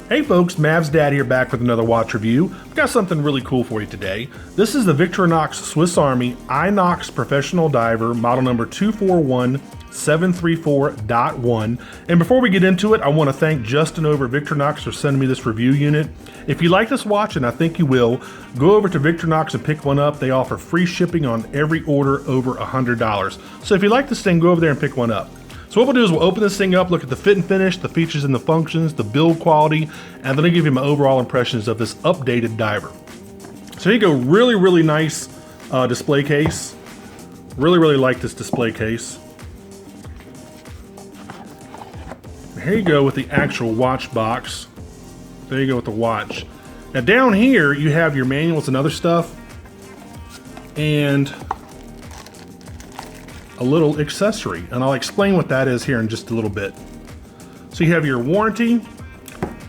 Hey folks, Mav's Dad here back with another watch review. I've got something really cool for you today. This is the Victorinox Swiss Army I.N.O.X Professional Diver, model number 241734.1. And before we get into it, I want to thank Justin over at Victorinox for sending me this review unit. If you like this watch, and I think you will, go over to Victorinox and pick one up. They offer free shipping on every order over $100. So if you like this thing, go over there and pick one up. So what we'll do is we'll open this thing up, look at the fit and finish, the features and the functions, the build quality, and then I'll give you my overall impressions of this updated diver. So here you go, really nice display case. Really like this display case. And here you go with the actual watch box. There you go with the watch. Now down here you have your manuals and other stuff, and a little accessory, and I'll explain what that is here in just a little bit. So you have your warranty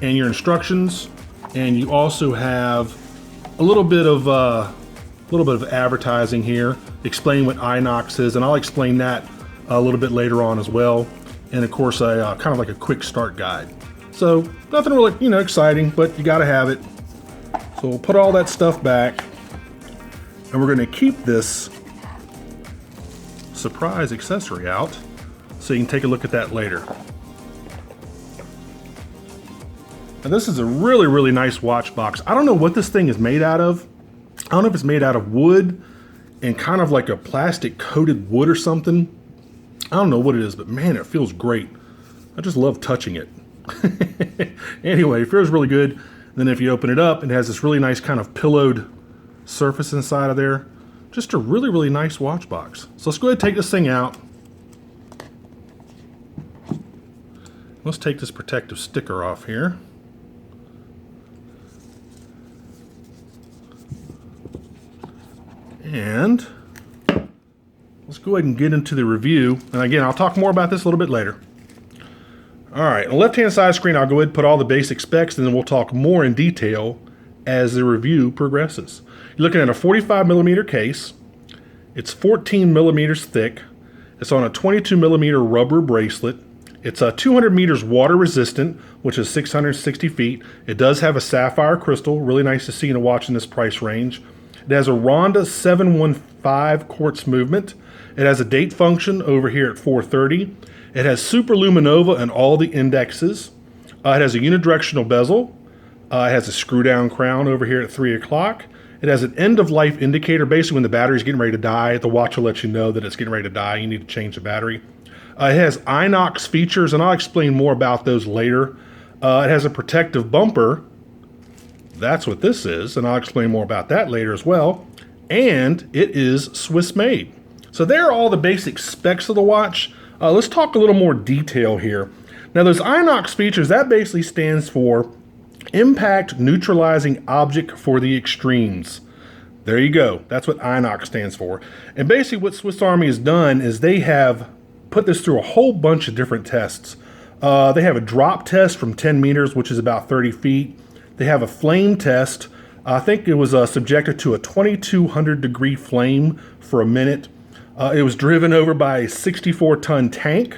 and your instructions, and you also have a little bit of advertising here, explaining what I.N.O.X is, and I'll explain that a little bit later on as well. And of course, a kind of like a quick start guide. So nothing really, exciting, but you got to have it. So we'll put all that stuff back, and we're going to keep this surprise accessory out so you can take a look at that later. And this is a really nice watch box. I don't know what this thing is made out of. I don't know if it's made out of wood and kind of like a plastic coated wood or something. I don't know what it is, but man, it feels great. I just love touching it. Anyway, it feels really good. Then if you open it up, it has this really nice kind of pillowed surface inside of there. Just a really nice watch box. So let's go ahead and take this thing out. Let's take this protective sticker off here. And let's go ahead and get into the review. And again, I'll talk more about this a little bit later. All right, on the left-hand side of the screen, I'll go ahead and put all the basic specs, and then we'll talk more in detail as the review progresses. You're looking at a 45mm case. It's 14 millimeters thick. It's on a 22 millimeter rubber bracelet. It's 200 meters water resistant, which is 660 feet. It does have a sapphire crystal. Really nice to see in a watch in this price range. It has a Ronda 715 quartz movement. It has a date function over here at 4:30. It has superluminova in all the indexes. It has a unidirectional bezel. It has a screw down crown over here at 3 o'clock. It has an end-of-life indicator. Basically, when the battery is getting ready to die, the watch will let you know that it's getting ready to die. You need to change the battery. It has I.N.O.X features, and I'll explain more about those later. It has a protective bumper. That's what this is, and I'll explain more about that later as well. And it is Swiss-made. So there are all the basic specs of the watch. Let's talk a little more detail here. Now, those I.N.O.X features, that basically stands for Impact Neutralizing Object for the Extremes. There you go. That's what I.N.O.X stands for. And basically what Swiss Army has done is they have put this through a whole bunch of different tests. They have a drop test from 10 meters, which is about 30 feet. They have a flame test. I think it was subjected to a 2200 degree flame for a minute. It was driven over by a 64-ton tank.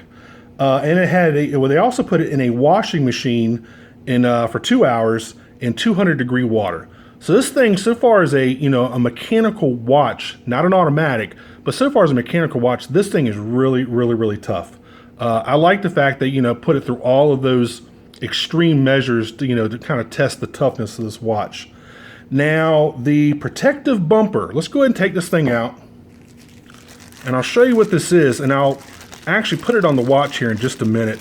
And it had they also put it in a washing machine for 2 hours in 200 degree water. So this thing, so far as a mechanical watch, not an automatic, but so far as a mechanical watch, this thing is really tough. I like the fact that put it through all of those extreme measures to kind of test the toughness of this watch. Now the protective bumper. Let's go ahead and take this thing out, and I'll show you what this is, and I'll actually put it on the watch here in just a minute.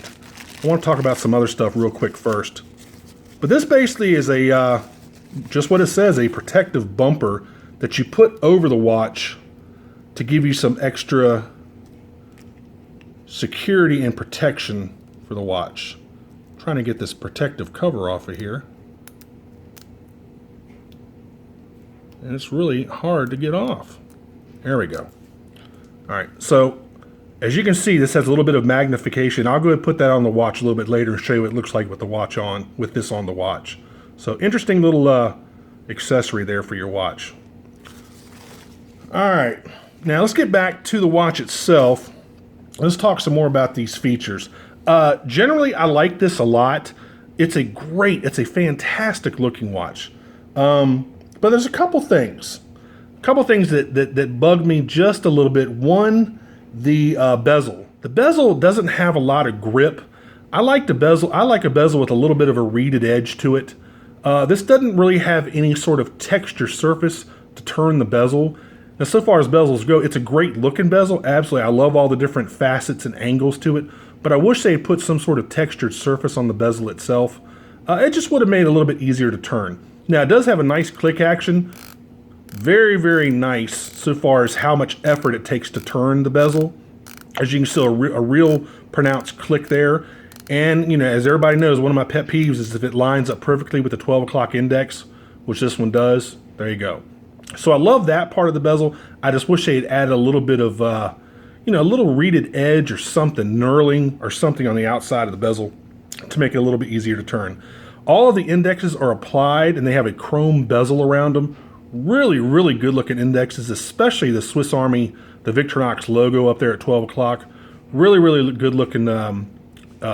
I want to talk about some other stuff real quick first. But this basically is just what it says, a protective bumper that you put over the watch to give you some extra security and protection for the watch. I'm trying to get this protective cover off of here. And it's really hard to get off. There we go. All right, so as you can see, this has a little bit of magnification. I'll go ahead and put that on the watch a little bit later and show you what it looks like with the watch on, with this on the watch. So interesting little accessory there for your watch. All right, now let's get back to the watch itself. Let's talk some more about these features. Generally, I like this a lot. It's a fantastic looking watch. But there's a couple things that bug me just a little bit. One, the bezel. The bezel doesn't have a lot of grip. I like the bezel. I like a bezel with a little bit of a reeded edge to it. This doesn't really have any sort of texture surface to turn the bezel. Now, so far as bezels go, it's a great looking bezel. Absolutely, I love all the different facets and angles to it, but I wish they had put some sort of textured surface on the bezel itself. It just would have made it a little bit easier to turn. Now, it does have a nice click action. Very, very nice so far as how much effort it takes to turn the bezel. As you can see, a real pronounced click there. And, you know, as everybody knows, one of my pet peeves is if it lines up perfectly with the 12 o'clock index, which this one does. There you go. So I love that part of the bezel. I just wish they had added a little bit of, you know, a little reeded edge or something, knurling or something on the outside of the bezel to make it a little bit easier to turn. All of the indexes are applied and they have a chrome bezel around them. Really, really good looking indexes, especially the Swiss Army, the Victorinox logo up there at 12 o'clock. Really, really good looking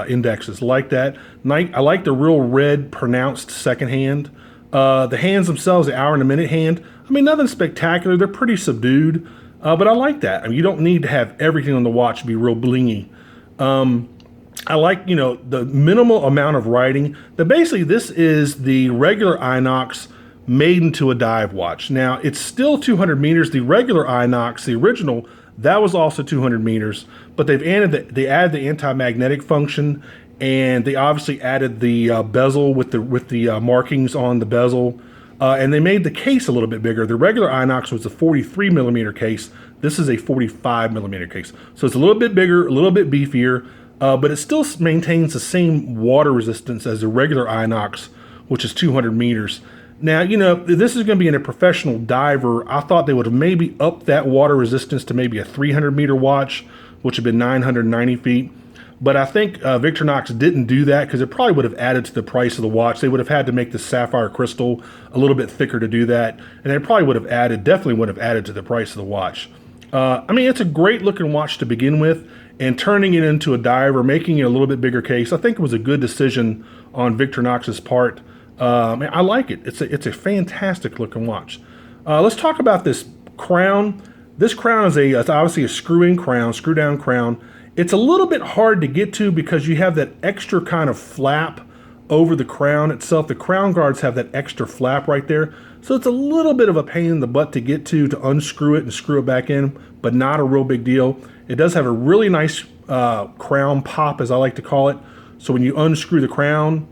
indexes like that. I like the real red pronounced second hand. The hands themselves, the hour and a minute hand, I mean, nothing spectacular. They're pretty subdued, but I like that. I mean, you don't need to have everything on the watch be real blingy. I like, you know, the minimal amount of writing. Basically, this is the regular I.N.O.X. made into a dive watch. Now, it's still 200 meters. The regular I.N.O.X., the original, that was also 200 meters, but they added the anti-magnetic function, and they obviously added the bezel with the markings on the bezel, and they made the case a little bit bigger. The regular I.N.O.X. was a 43 millimeter case. This is a 45 millimeter case. So it's a little bit bigger, a little bit beefier, but it still maintains the same water resistance as the regular I.N.O.X., which is 200 meters. Now, you know, this is going to be in a professional diver. I thought they would have maybe upped that water resistance to maybe a 300 meter watch, which would have been 990 feet. But I think Victorinox didn't do that because it probably would have added to the price of the watch. They would have had to make the sapphire crystal a little bit thicker to do that. And it probably would have definitely would have added to the price of the watch. I mean, it's a great looking watch to begin with, and turning it into a diver, making it a little bit bigger case, I think it was a good decision on Victorinox's part. I like it. It's a fantastic looking watch. Let's talk about this crown. This crown is it's obviously a screw-in crown, screw-down crown. It's a little bit hard to get to because you have that extra kind of flap over the crown itself. The crown guards have that extra flap right there. So it's a little bit of a pain in the butt to get to unscrew it and screw it back in, but not a real big deal. It does have a really nice crown pop, as I like to call it. So when you unscrew the crown,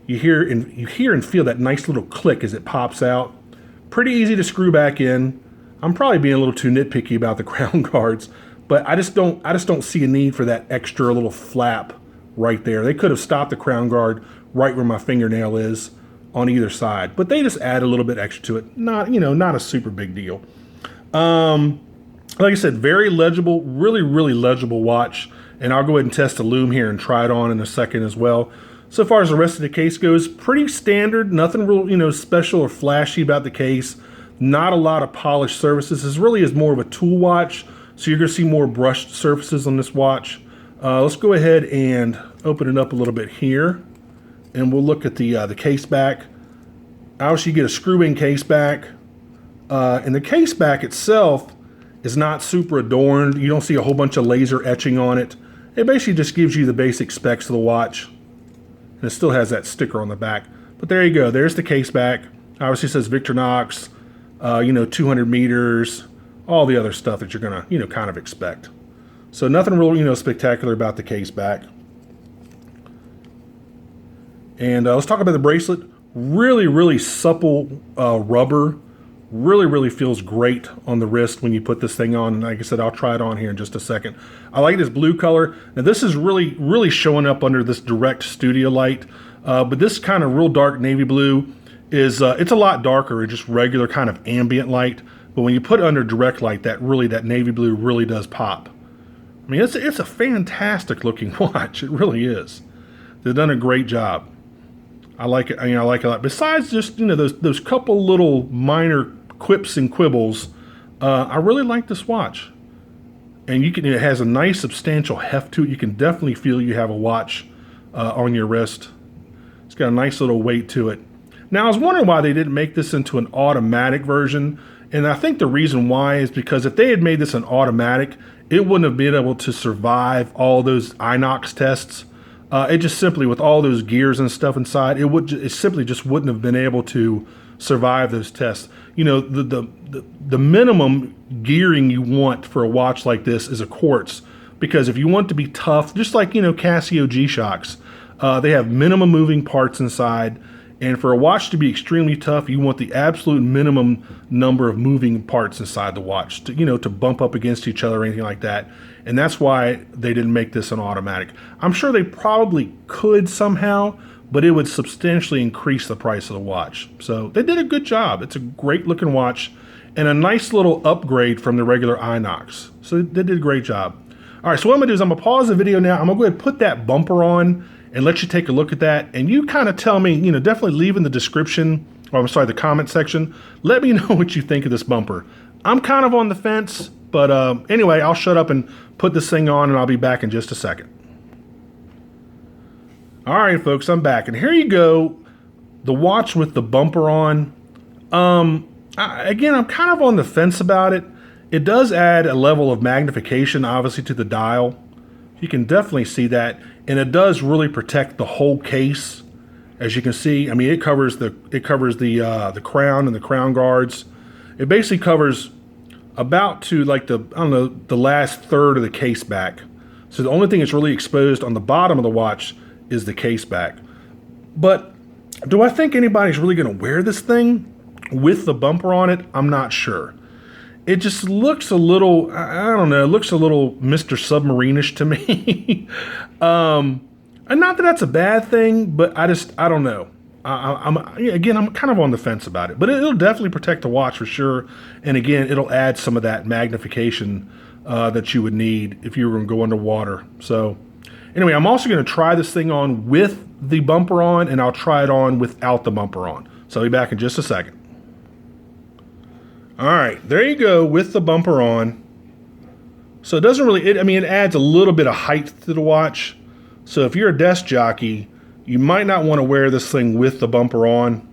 you hear and feel that nice little click as it pops out. Pretty easy to screw back in. I'm probably being a little too nitpicky about the crown guards, but I just don't see a need for that extra little flap right there. They could have stopped the crown guard right where my fingernail is on either side, but they just add a little bit extra to it. Not a super big deal. Like I said, very legible, really, really legible watch. And I'll go ahead and test the lume here and try it on in a second as well. So far as the rest of the case goes, pretty standard, nothing real, special or flashy about the case. Not a lot of polished surfaces. This really is more of a tool watch, so you're gonna see more brushed surfaces on this watch. Let's go ahead and open it up a little bit here, and we'll look at the case back. Obviously, you get a screw-in case back, and the case back itself is not super adorned. You don't see a whole bunch of laser etching on it. It basically just gives you the basic specs of the watch. And it still has that sticker on the back. But there you go. There's the case back. Obviously it says Victorinox, 200 meters, all the other stuff that you're going to, kind of expect. So nothing real, spectacular about the case back. And let's talk about the bracelet. Really, really supple rubber. Really, really feels great on the wrist when you put this thing on. And like I said, I'll try it on here in just a second. I like this blue color. Now this is really, really showing up under this direct studio light. But this kind of real dark navy blue is, it's a lot darker than just regular kind of ambient light. But when you put it under direct light, that navy blue really does pop. I mean, it's a fantastic looking watch. It really is. They've done a great job. I like it. I like it a lot. Besides just those couple little minor quips and quibbles, I really like this watch. And it has a nice substantial heft to it. You can definitely feel you have a watch on your wrist. It's got a nice little weight to it. Now I was wondering why they didn't make this into an automatic version. And I think the reason why is because if they had made this an automatic, it wouldn't have been able to survive all those I.N.O.X tests. It just simply, with all those gears and stuff inside, it simply just wouldn't have been able to survive those tests. The minimum gearing you want for a watch like this is a Quartz, because if you want to be tough, just like Casio G-Shocks, they have minimum moving parts inside. And for a watch to be extremely tough, you want the absolute minimum number of moving parts inside the watch to bump up against each other or anything like that. And that's why they didn't make this an automatic. I'm sure they probably could somehow, but it would substantially increase the price of the watch. So they did a good job. It's a great looking watch and a nice little upgrade from the regular I.N.O.X. So they did a great job. All right, so what I'm gonna do is I'm gonna pause the video now. I'm gonna go ahead and put that bumper on and let you take a look at that. And you kind of tell me, definitely leave in the description, or I'm sorry, the comment section. Let me know what you think of this bumper. I'm kind of on the fence, but anyway, I'll shut up and put this thing on and I'll be back in just a second. All right, folks, I'm back. And here you go, the watch with the bumper on. Again, I'm kind of on the fence about it. It does add a level of magnification, obviously, to the dial. You can definitely see that. And it does really protect the whole case. As you can see, I mean, it covers the crown and the crown guards. It basically covers about to like the last third of the case back. So the only thing that's really exposed on the bottom of the watch is the case back. But do I think anybody's really going to wear this thing with the bumper on it? I'm not sure. It just looks a little, I don't know, it looks a little Mr. Submarine-ish to me. And not that that's a bad thing, but I don't know. I'm kind of on the fence about it. But it'll definitely protect the watch for sure. And again, it'll add some of that magnification that you would need if you were going to go underwater. So anyway, I'm also going to try this thing on with the bumper on, and I'll try it on without the bumper on. So I'll be back in just a second. All right, there you go with the bumper on. So it doesn't really, it adds a little bit of height to the watch. So if you're a desk jockey, you might not want to wear this thing with the bumper on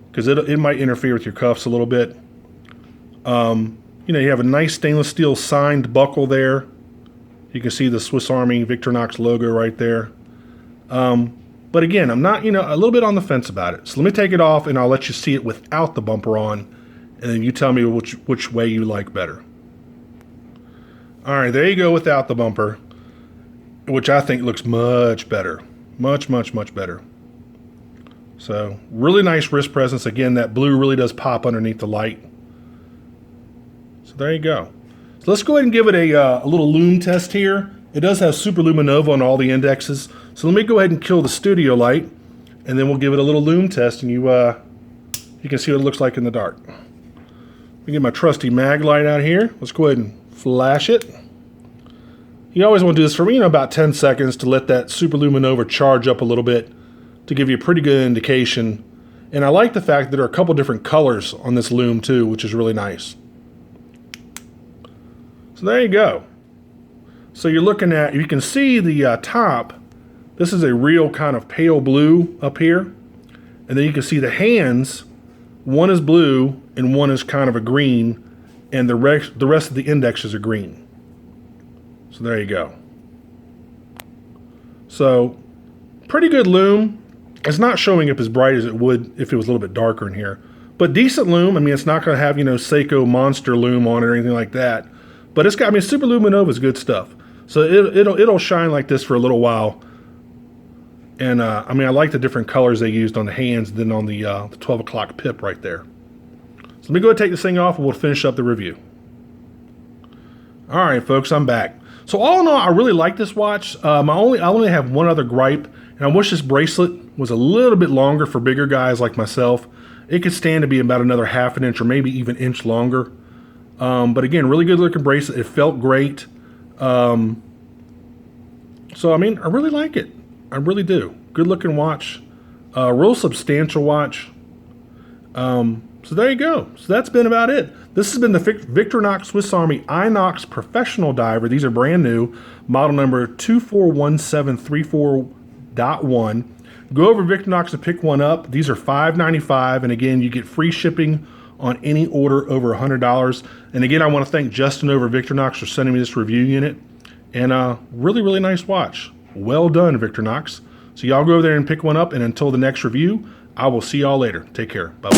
because it might interfere with your cuffs a little bit. You have a nice stainless steel signed buckle there. You can see the Swiss Army Victorinox logo right there. But again, I'm not, a little bit on the fence about it. So let me take it off and I'll let you see it without the bumper on. And then you tell me which way you like better. All right, there you go without the bumper, which I think looks much better. Much, much, much better. So really nice wrist presence. Again, that blue really does pop underneath the light. So there you go. So let's go ahead and give it a little lume test here. It does have Super Luminova on all the indexes. So let me go ahead and kill the studio light, and then we'll give it a little lume test, and you can see what it looks like in the dark. Let me get my trusty mag light out here. Let's go ahead and flash it. You always want to do this for about 10 seconds to let that Super Luminova charge up a little bit to give you a pretty good indication. And I like the fact that there are a couple different colors on this lume too, which is really nice. So there you go. So you're looking at, you can see the top. This is a real kind of pale blue up here. And then you can see the hands. One is blue and one is kind of a green, and the rest of the indexes are green. So there you go. So pretty good lume. It's not showing up as bright as it would if it was a little bit darker in here, but decent lume. It's not going to have Seiko monster lume on it or anything like that, but it's got, Super Luminova is good stuff. So it'll shine like this for a little while. And I like the different colors they used on the hands than on the 12 o'clock pip right there. So let me go ahead and take this thing off and we'll finish up the review. All right, folks, I'm back. So all in all, I really like this watch. I only have one other gripe, and I wish this bracelet was a little bit longer for bigger guys like myself. It could stand to be about another half an inch or maybe even inch longer. But again, really good looking bracelet. It felt great. So, I mean, I really like it. I really do. Good looking watch. Real substantial watch. So there you go. So that's been about it. This has been the Victorinox Swiss Army I.N.O.X Professional Diver. These are brand new. Model number 241734.1. Go over to Victorinox and pick one up. These are $5.95. And again, you get free shipping on any order over $100. And again, I want to thank Justin over at Victorinox for sending me this review unit. And really, really nice watch. Well done, Victorinox. So y'all go over there and pick one up. And until the next review, I will see y'all later. Take care. Bye-bye.